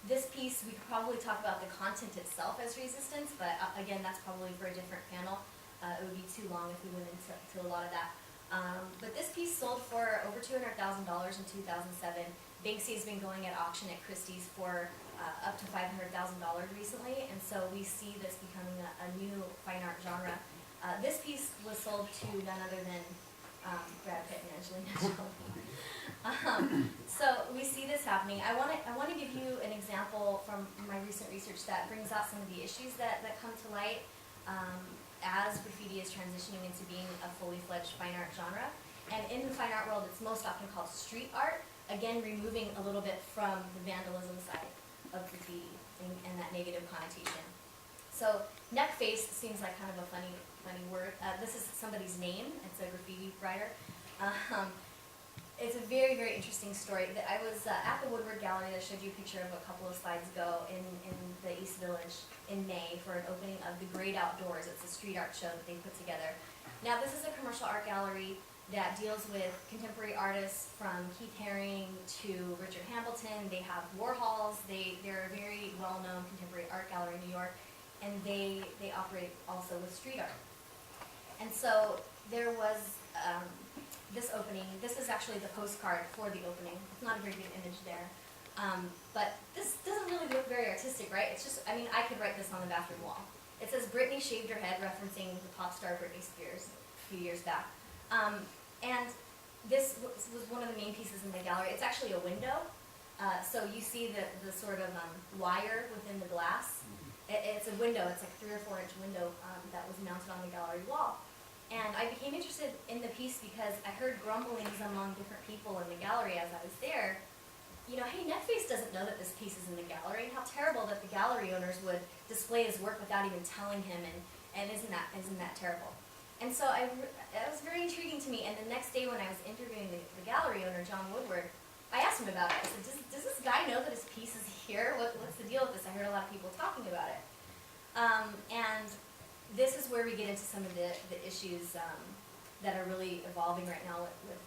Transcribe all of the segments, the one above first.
This piece, we could probably talk about the content itself as resistance, but again, that's probably for a different panel. It would be too long if we went into a lot of that. But this piece sold for over $200,000 in 2007. Banksy's been going at auction at Christie's for up to $500,000 recently, and so we see this becoming a new fine art genre. This piece was sold to none other than Brad Pitt and Angelina Jolie. So we see this happening. I want to give you an example from my recent research that brings out some of the issues that come to light as graffiti is transitioning into being a fully fledged fine art genre. And in the fine art world, it's most often called street art, again removing a little bit from the vandalism side of graffiti and that negative connotation. So neck face seems like kind of a funny word. This is somebody's name. It's a graffiti writer. It's a very, very interesting story. That I was at the Woodward Gallery that I showed you a picture of a couple of slides ago in the East Village in May for an opening of the Great Outdoors. It's a street art show that they put together. Now this is a commercial art gallery that deals with contemporary artists from Keith Haring to Richard Hambleton. They have Warhols. They're a very well-known contemporary art gallery in New York, and they operate also with street art. And so there was this opening. This is actually the postcard for the opening. It's not a very good image there. But this doesn't really look very artistic, right? It's just, I mean, I could write this on the bathroom wall. It says, "Britney shaved her head," referencing the pop star Britney Spears a few years back. And this was one of the main pieces in the gallery. It's actually a window. So you see the sort of wire within the glass. It's a window. It's like a 3 or 4 inch window that was mounted on the gallery wall. And I became interested in the piece because I heard grumblings among different people in the gallery as I was there. You know, hey, Neckface doesn't know that this piece is in the gallery. How terrible that the gallery owners would display his work without even telling him, and isn't that terrible? And so it was very intriguing to me. And the next day when I was interviewing the gallery owner, John Woodward, I asked him about it. I said, does this guy know that his piece is here? What's the deal with this? I heard a lot of people talking about it. And this is where we get into some of the issues that are really evolving right now with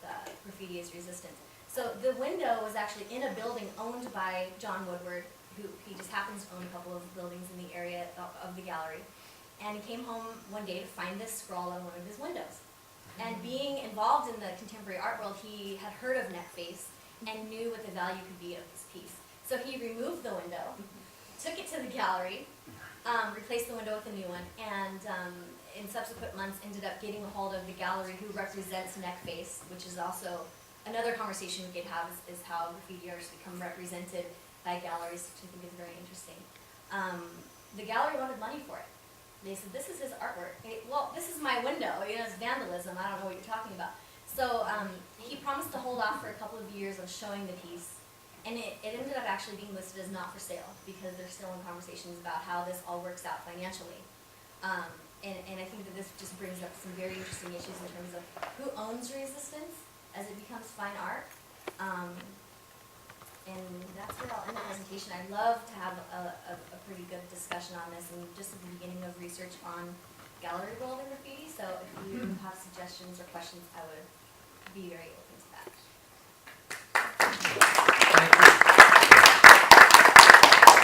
graffiti as resistance. So the window was actually in a building owned by John Woodward, who he just happens to own a couple of buildings in the area of the gallery. And he came home one day to find this scrawl on one of his windows. And being involved in the contemporary art world, he had heard of Neckface and knew what the value could be of this piece. So he removed the window, took it to the gallery, replaced the window with a new one, and in subsequent months ended up getting a hold of the gallery who represents Neckface, which is also another conversation we could have is how graffiti artists become represented by galleries, which I think is very interesting. The gallery wanted money for it. They said, "This is his artwork." Well, this is my window. You know, it's vandalism. I don't know what you're talking about. So he promised to hold off for a couple of years of showing the piece. And it ended up actually being listed as not for sale because they're still in conversations about how this all works out financially. And I think that this just brings up some very interesting issues in terms of who owns resistance as it becomes fine art. And that's where I'll end the presentation. I'd love to have a pretty good discussion on this and just at the beginning of research on gallery world and graffiti. So if you have suggestions or questions, I would be very open.